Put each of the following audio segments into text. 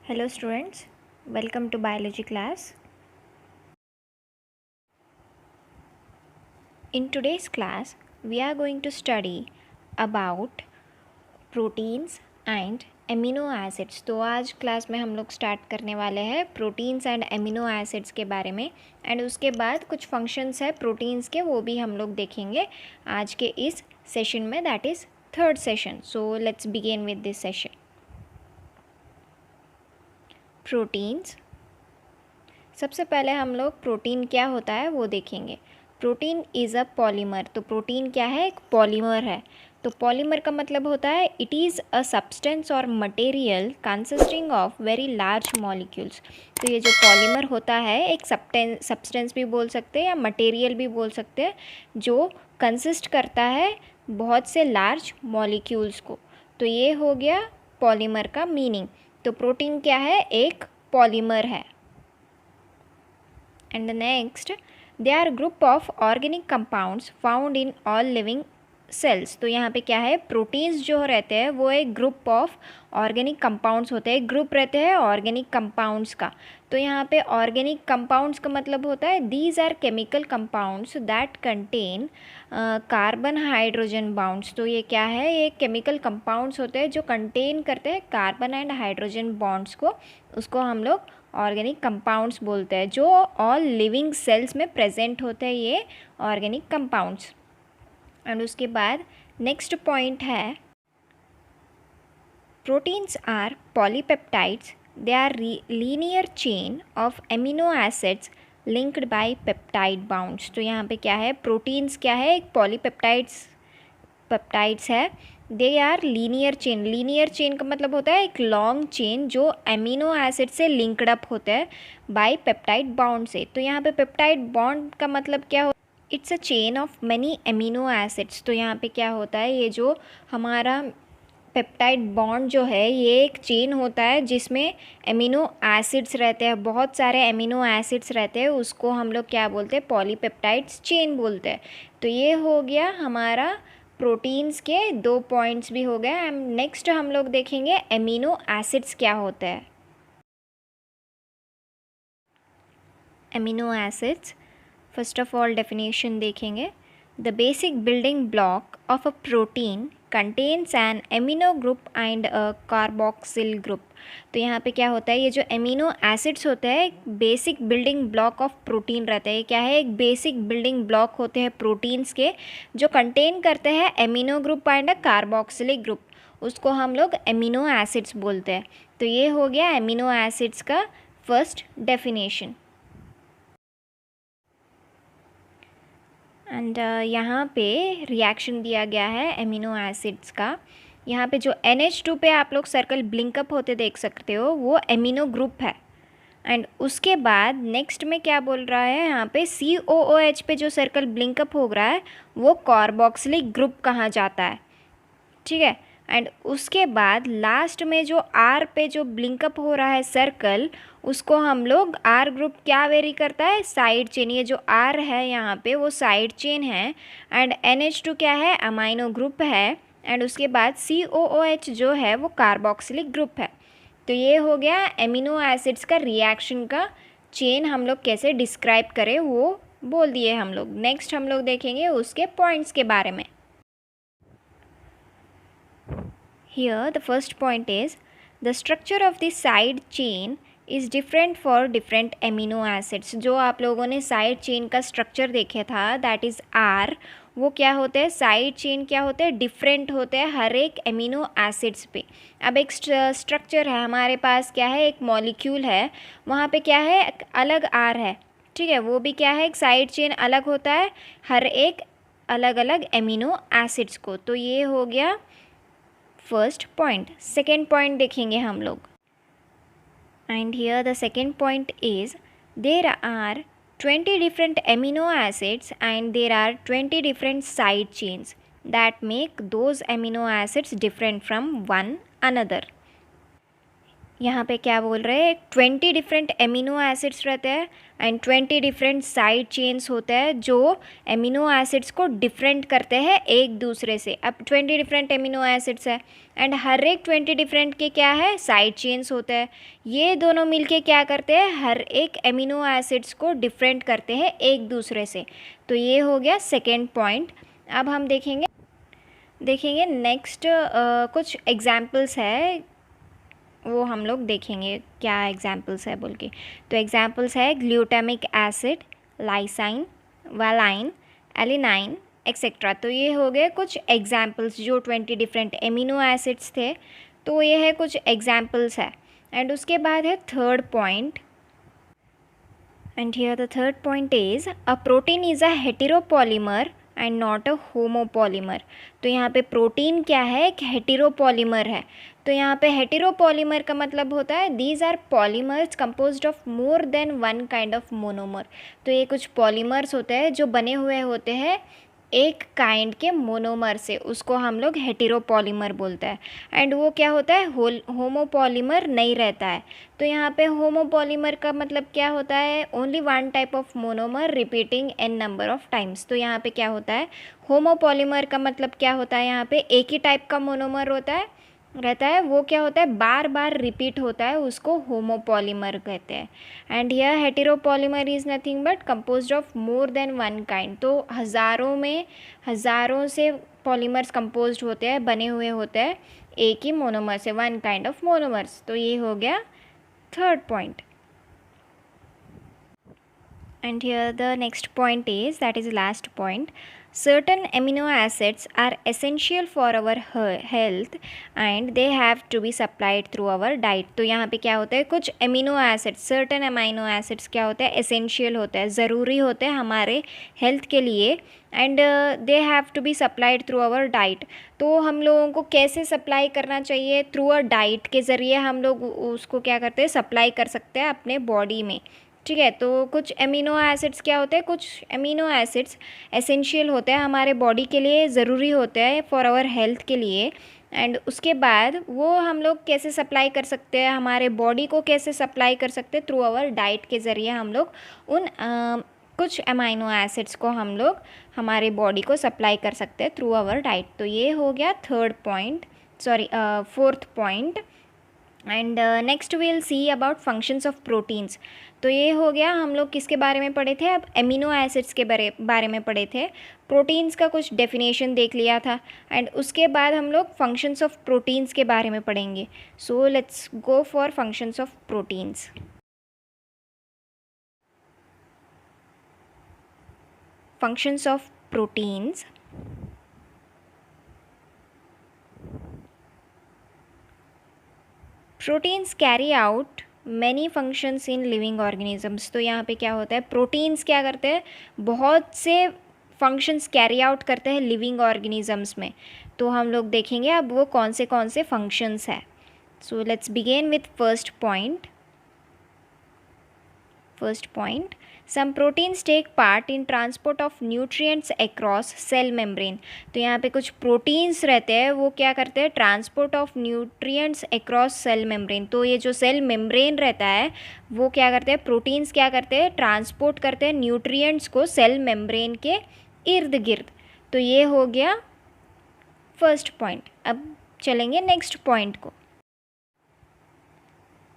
Hello students, welcome to biology class. In today's class, we are going to study about proteins and amino acids. तो आज class में हम लोग start करने वाले हैं प्रोटीन्स एंड एमिनो एसिड्स के बारे में, एंड उसके बाद कुछ फंक्शंस है प्रोटीन्स के, वो भी हम लोग देखेंगे आज के इस सेशन में, that is third session. So let's begin with this session. Proteins. सबसे पहले हम लोग प्रोटीन क्या होता है वो देखेंगे. Protein is a polymer. तो प्रोटीन क्या है? एक पॉलीमर है. तो पॉलीमर का मतलब होता है इट इज़ अ सब्सटेंस और material consisting of very large molecules. तो ये जो पॉलीमर होता है एक सब्सटेंस भी बोल सकते हैं या मटेरियल भी बोल सकते हैं, जो कंसिस्ट करता है बहुत से लार्ज मॉलिक्यूल्स को. तो ये हो गया पॉलीमर का मीनिंग. तो प्रोटीन क्या है? एक पॉलीमर है. And the next, they are group of organic compounds found in all living cells. तो यहाँ पे क्या है? प्रोटीन्स जो रहते हैं वो एक ग्रुप ऑफ ऑर्गेनिक कंपाउंड्स होते हैं, ग्रुप रहते हैं ऑर्गेनिक कंपाउंड्स का. तो यहाँ पे ऑर्गेनिक कंपाउंड्स का मतलब होता है these are chemical compounds that contain carbon hydrogen bonds. तो ये क्या है? ये केमिकल कंपाउंड्स होते हैं जो कंटेन करते हैं कार्बन एंड हाइड्रोजन बॉन्ड्स को. उसको हम लोग ऑर्गेनिक कंपाउंड्स बोलते हैं, जो ऑल लिविंग सेल्स में प्रेजेंट होते हैं ये ऑर्गेनिक कंपाउंड्स. एंड उसके बाद नेक्स्ट पॉइंट है proteins are polypeptides. They are linear chain of amino acids linked by peptide bonds. तो यहाँ पे क्या है? प्रोटीन्स क्या है? एक पेप्टाइड्स है. They are linear chain. Linear chain का मतलब होता है एक लॉन्ग चेन जो एमिनो एसिड से लिंक्ड अप होता है बाय पेप्टाइड बॉन्ड से. तो यहाँ पे पेप्टाइड बॉन्ड का मतलब क्या हो? It's a chain of many amino acids. तो यहाँ पे क्या होता है? ये जो हमारा पेप्टाइड बॉन्ड जो है ये एक चेन होता है जिसमें एमिनो एसिड्स रहते हैं, बहुत सारे एमिनो एसिड्स रहते हैं. उसको हम लोग क्या बोलते हैं? पॉलीपेप्टाइड्स चेन बोलते हैं. तो ये हो गया हमारा प्रोटीन्स के दो पॉइंट्स भी हो गए. नेक्स्ट हम लोग देखेंगे एमिनो एसिड्स क्या होता है. Amino acids, first of all definition देखेंगे. The basic building block of a protein contains an amino group and a carboxyl group. तो यहाँ पे क्या होता है? ये जो एमिनो एसिड्स होते हैं एक basic building block of protein रहता है. क्या है? एक बेसिक बिल्डिंग ब्लॉक होते हैं प्रोटीन्स के जो कंटेन करते हैं amino group and a carboxylic group. उसको हम लोग एमिनो एसिड्स बोलते हैं. तो ये हो गया एमिनो एसिड्स का फर्स्ट डेफिनेशन. एंड यहाँ पे रिएक्शन दिया गया है एमिनो एसिड्स का. यहाँ पे जो NH2 पे आप लोग सर्कल ब्लिंकअप होते देख सकते हो वो एमिनो ग्रुप है. एंड उसके बाद नेक्स्ट में क्या बोल रहा है? यहाँ पे COOH पे जो सर्कल ब्लिंकअप हो रहा है वो कार्बोक्सिलिक ग्रुप कहा जाता है. ठीक है. एंड उसके बाद लास्ट में जो R पे जो ब्लिंकअप हो रहा है सर्कल, उसको हम लोग R ग्रुप क्या वेरी करता है? Side chain. ये जो R है यहाँ पे वो साइड चेन है. एंड NH2 क्या है? अमाइनो ग्रुप है. एंड उसके बाद COOH जो है वो कार्बोक्सिलिक ग्रुप है. तो ये हो गया एमिनो एसिड्स का रिएक्शन का चेन हम लोग कैसे डिस्क्राइब करें वो बोल दिए हम लोग. नेक्स्ट हम लोग देखेंगे उसके पॉइंट्स के बारे में. Here the first point is the structure of the side chain is different for different amino acids. जो आप लोगों ने साइड चेन का स्ट्रक्चर देखे था दैट इज़ R, वो क्या होते हैं? साइड चेन क्या होते हैं? डिफरेंट होते हैं हर एक एमिनो एसिड्स पे. अब एक स्ट्रक्चर है हमारे पास, क्या है? एक मॉलिक्यूल है, वहाँ पे क्या है? अलग R है. ठीक है. वो भी क्या है? एक साइड चेन अलग होता है हर एक अलग अलग एमिनो एसिड्स को. तो ये हो गया फर्स्ट पॉइंट. सेकेंड पॉइंट देखेंगे हम लोग. And here the second point is there are 20 different amino acids and there are 20 different side chains that make those amino acids different from one another. यहाँ पे क्या बोल रहे हैं, 20 डिफरेंट एमिनो एसिड्स रहते हैं एंड 20 डिफरेंट साइड चेन्स होते हैं जो एमिनो एसिड्स को डिफरेंट करते हैं एक दूसरे से। अब 20 डिफरेंट एमिनो एसिड्स है एंड हर एक 20 डिफरेंट के क्या है, साइड चेन्स होते हैं। ये दोनों मिलके क्या करते हैं, हर एक एमिनो एसिड्स को डिफरेंट करते हैं एक दूसरे से। तो ये हो गया सेकेंड पॉइंट। अब हम देखेंगे नेक्स्ट कुछ एग्जाम्पल्स है, वो हम लोग देखेंगे क्या एग्जाम्पल्स है बोल के। तो एग्जाम्पल्स है glutamic acid, lysine, valine, alanine etcetera. तो ये हो गए कुछ एग्जाम्पल्स जो 20 डिफरेंट एमिनो एसिड्स थे। तो ये है कुछ एग्जाम्पल्स है। एंड उसके बाद है third point, and here the third point is a protein is a heteropolymer and not a homopolymer. तो यहाँ पे प्रोटीन क्या है, एक हेटेरोपॉलीमर है। तो यहाँ पे हेटेरोपॉलीमर का मतलब होता है these are polymers composed of more than one kind of monomer. तो ये कुछ पॉलीमर्स होते हैं जो बने हुए होते हैं एक काइंड के मोनोमर से, उसको हम लोग हेटेरोपॉलीमर बोलते हैं। एंड वो क्या होता है, होमोपॉलीमर नहीं रहता है। तो यहाँ पे होमोपॉलीमर का मतलब क्या होता है, only one type of monomer repeating N number of times. तो यहाँ पे क्या होता है, होमोपॉलीमर का मतलब क्या होता है, यहाँ पे एक ही टाइप का मोनोमर रहता है, वो क्या होता है, बार बार रिपीट होता है, उसको होमोपॉलीमर कहते हैं। And here heteropolymer is nothing but composed of more than one kind. तो हज़ारों से पॉलीमर्स कंपोज्ड होते हैं, बने हुए होते हैं एक ही मोनोमर से, वन काइंड ऑफ मोनोमर्स। तो ये हो गया third point. And here the next point is, that is last point, certain amino acids are essential for our health and they have to be supplied through our diet। तो यहाँ पे क्या होता है, कुछ amino acids, certain amino acids क्या होते हैं, एसेंशियल होते हैं, ज़रूरी होते हैं हमारे हेल्थ के लिए। And they have to be supplied through our diet. तो हम लोगों को कैसे सप्लाई करना चाहिए, थ्रू अ डाइट के ज़रिए हम लोग उसको क्या करते हैं, सप्लाई कर सकते हैं अपने बॉडी में। ठीक है, तो कुछ एमिनो एसिड्स क्या होते हैं, कुछ एमिनो एसिड्स एसेंशियल होते हैं, हमारे बॉडी के लिए ज़रूरी होते हैं, फॉर आवर हेल्थ के लिए। एंड उसके बाद वो हम लोग कैसे सप्लाई कर सकते हैं, हमारे बॉडी को कैसे सप्लाई कर सकते हैं, थ्रू आवर डाइट के ज़रिए हम लोग उन कुछ अमाइनो एसिड्स को हम लोग हमारे बॉडी को सप्लाई कर सकते हैं थ्रू आवर डाइट। तो ये हो गया fourth point. And next will see about functions of proteins. तो ये हो गया, हम लोग किसके बारे में पढ़े थे, अब एमिनो एसिड्स के बारे में पढ़े थे। प्रोटीन्स का कुछ डेफिनेशन देख लिया था एंड उसके बाद हम लोग फंक्शंस ऑफ प्रोटीन्स के बारे में पढ़ेंगे। So let's go for functions of proteins. Functions of proteins. Proteins carry out many functions in living organisms. तो यहाँ पे क्या होता है, प्रोटीन्स क्या करते हैं, बहुत से फंक्शंस कैरी आउट करते हैं लिविंग ऑर्गेनिजम्स में। तो हम लोग देखेंगे अब वो कौन से फंक्शंस है। So let's begin with first point. Some proteins take part in transport of nutrients across cell membrane। तो यहाँ पे कुछ प्रोटीन्स रहते हैं, वो क्या करते हैं, transport of nutrients across cell membrane. तो ये जो सेल मेम्ब्रेन रहता है वो क्या करते हैं, प्रोटीन्स क्या करते हैं, ट्रांसपोर्ट करते हैं न्यूट्रिएंट्स को सेल मेम्ब्रेन के इर्द गिर्द। तो ये हो गया फर्स्ट पॉइंट। अब चलेंगे नेक्स्ट पॉइंट को।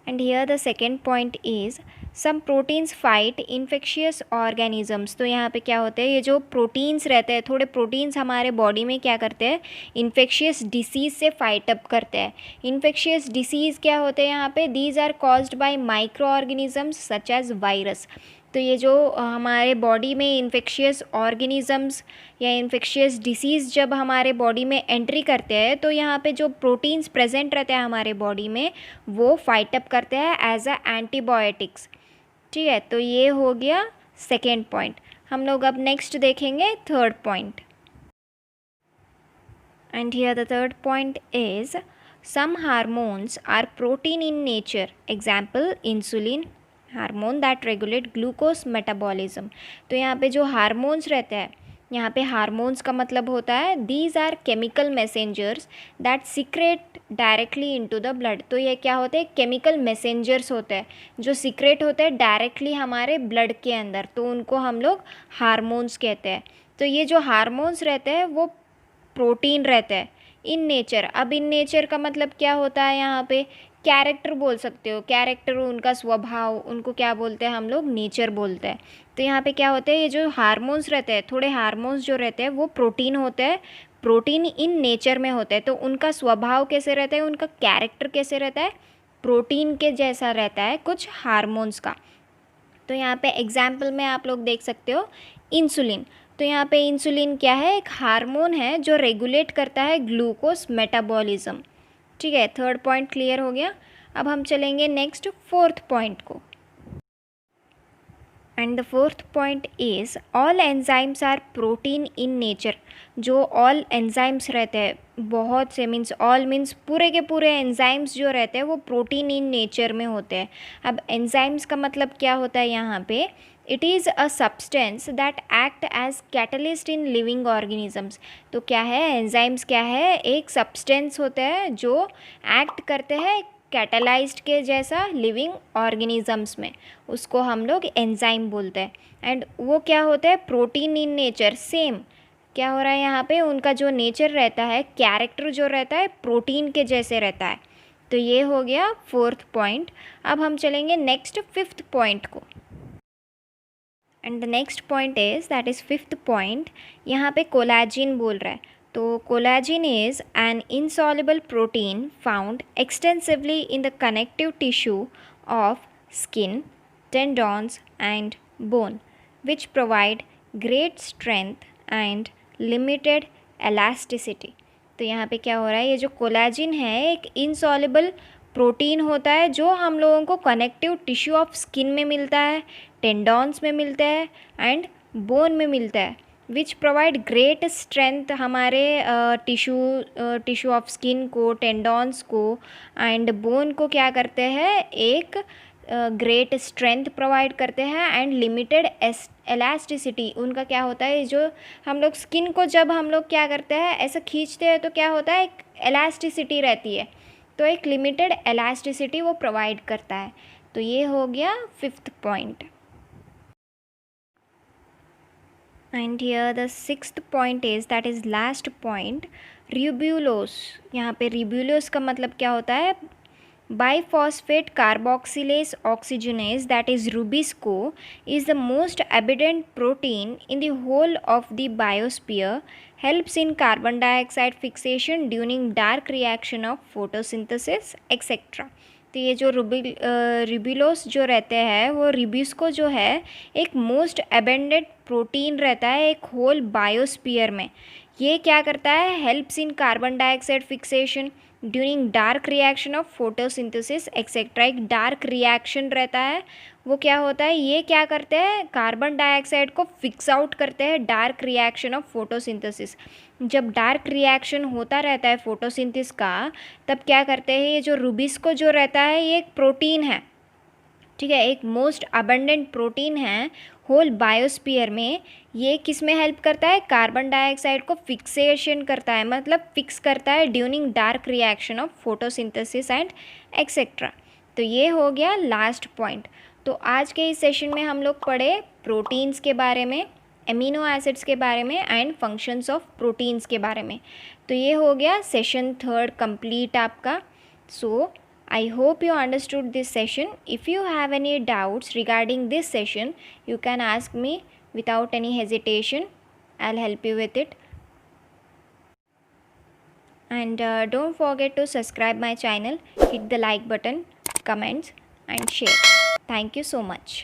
And here the second point is some proteins fight infectious organisms. तो यहाँ पे क्या होते हैं, ये जो प्रोटीन्स रहते हैं, थोड़े प्रोटीन्स हमारे बॉडी में क्या करते हैं, इन्फेक्शियस डिसीज़ से फाइट अप करते हैं। इन्फेक्शियस डिसीज़ क्या होते हैं यहाँ पे, these are caused by microorganisms such as virus. तो ये जो हमारे बॉडी में इन्फेक्शियस ऑर्गेनिजम्स या इन्फेक्शियस डिसीज़ जब हमारे बॉडी में एंट्री करते हैं, तो यहाँ पे जो प्रोटीन्स प्रेजेंट रहते हैं हमारे बॉडी में वो फाइट अप करते हैं एज अ एंटीबायोटिक्स। ठीक है, तो ये हो गया सेकेंड पॉइंट। हम लोग अब नेक्स्ट देखेंगे third point. And here the third point is some hormones are protein in nature, example insulin, hormone that regulate glucose metabolism. तो यहाँ पे जो हार्मोन्स रहते हैं यहाँ पे हार्मोन्स का मतलब होता है these are chemical messengers that secrete directly into the blood. तो ये क्या होते हैं, केमिकल मैसेंजर्स होते हैं जो सीक्रेट होते हैं डायरेक्टली हमारे ब्लड के अंदर, तो उनको हम लोग हार्मोन्स कहते हैं। तो ये जो हार्मोन्स रहते हैं वो प्रोटीन रहते हैं इन नेचर। अब इन नेचर का मतलब क्या होता है, यहाँ पे कैरेक्टर बोल सकते हो, कैरेक्टर उनका स्वभाव, उनको क्या बोलते हैं हम लोग, नेचर बोलते हैं। तो यहाँ पे क्या होता है, ये जो हार्मोन्स रहते हैं, थोड़े हार्मोन्स जो रहते हैं वो प्रोटीन होते हैं, प्रोटीन इन नेचर में होते हैं। तो उनका स्वभाव कैसे रहता है, उनका कैरेक्टर कैसे रहता है, प्रोटीन के जैसा रहता है कुछ हार्मोन्स का। तो यहाँ पे एग्जाम्पल में आप लोग देख सकते हो इंसुलिन। तो यहाँ पे इंसुलिन क्या है, एक हार्मोन है जो रेगुलेट करता है ग्लूकोज मेटाबॉलिज्म। ठीक है, थर्ड पॉइंट क्लियर हो गया। अब हम चलेंगे नेक्स्ट फोर्थ पॉइंट को। And the fourth point is all enzymes are protein in nature. जो ऑल एंजाइम्स रहते हैं, बहुत से मीन्स ऑल मीन्स पूरे के पूरे एंजाइम्स जो रहते हैं वो प्रोटीन इन नेचर में होते हैं। अब एंजाइम्स का मतलब क्या होता है यहाँ पे, it is a substance that act as catalyst in living organisms. तो क्या है, एंजाइम्स क्या है, एक सब्सटेंस होता है जो एक्ट करते हैं कैटलाइज्ड के जैसा लिविंग ऑर्गेनिजम्स में, उसको हम लोग एंजाइम बोलते हैं। एंड वो क्या होता है, प्रोटीन इन नेचर। सेम क्या हो रहा है यहाँ पे, उनका जो नेचर रहता है, कैरेक्टर जो रहता है प्रोटीन के जैसे रहता है। तो ये हो गया फोर्थ पॉइंट। अब हम चलेंगे नेक्स्ट फिफ्थ पॉइंट को। And the next point is that is fifth point, यहाँ पे कोलाजिन बोल रहा है। तो collagen is an insoluble protein found extensively in the connective tissue of skin, tendons and bone, which provide great strength and limited elasticity. तो यहाँ पे क्या हो रहा है, ये जो कोलाजिन है एक insoluble प्रोटीन होता है जो हम लोगों को कनेक्टिव टिश्यू ऑफ स्किन में मिलता है, टेंडॉन्स में मिलता है एंड बोन में मिलता है, विच प्रोवाइड ग्रेट स्ट्रेंथ हमारे टिश्यू ऑफ स्किन को, टेंडॉन्स को एंड बोन को क्या करते हैं, एक ग्रेट स्ट्रेंथ प्रोवाइड करते हैं एंड लिमिटेड एलास्टिसिटी। उनका क्या होता है, जो हम लोग स्किन को जब हम लोग क्या करते हैं ऐसा खींचते हैं तो क्या होता है, एक एलास्टिसिटी रहती है, तो एक लिमिटेड एलास्टिसिटी वो प्रोवाइड करता है। तो ये हो गया fifth point. And here the sixth point is that is last point, ribulose. यहाँ पे रिब्यूलोस का मतलब क्या होता है, biphosphate carboxylase oxygenase, that is Rubisco, is the most abundant protein in the whole of the biosphere, helps in carbon dioxide fixation during dark reaction of photosynthesis etc. तो ये जो रिब्यूलोस जो रहते हैं वो रिब्यूस्को जो है एक मोस्ट एबेंडेंट प्रोटीन रहता है एक होल बायोस्फीयर में। ये क्या करता है, helps in carbon dioxide fixation during dark reaction of photosynthesis etcetera. एक डार्क रिएक्शन रहता है, वो क्या होता है, ये क्या करते हैं, कार्बन डाइऑक्साइड को फिक्स आउट करते हैं डार्क रिएक्शन ऑफ फोटोसिंथेसिस। जब डार्क रिएक्शन होता रहता है फोटोसिंथेसिस का, तब क्या करते हैं, ये जो रूबिस्को जो रहता है ये एक प्रोटीन है, ठीक है, एक मोस्ट अबंडेंट प्रोटीन है होल बायोस्फीयर में। ये किस में हेल्प करता है, कार्बन डाइऑक्साइड को फिक्सेशन करता है, मतलब फिक्स करता है during dark reaction of photosynthesis and etcetera. तो ये हो गया लास्ट पॉइंट। तो आज के इस सेशन में हम लोग पढ़े प्रोटीन्स के बारे में, एमिनो एसिड्स के बारे में एंड फंक्शंस ऑफ प्रोटीन्स के बारे में। तो ये हो गया सेशन थर्ड कंप्लीट आपका। सो I hope you understood this session. If you have any doubts regarding this session, you can ask me without any hesitation. I'll help you with it. And don't forget to subscribe my channel, hit the like button, comments and share. Thank you so much.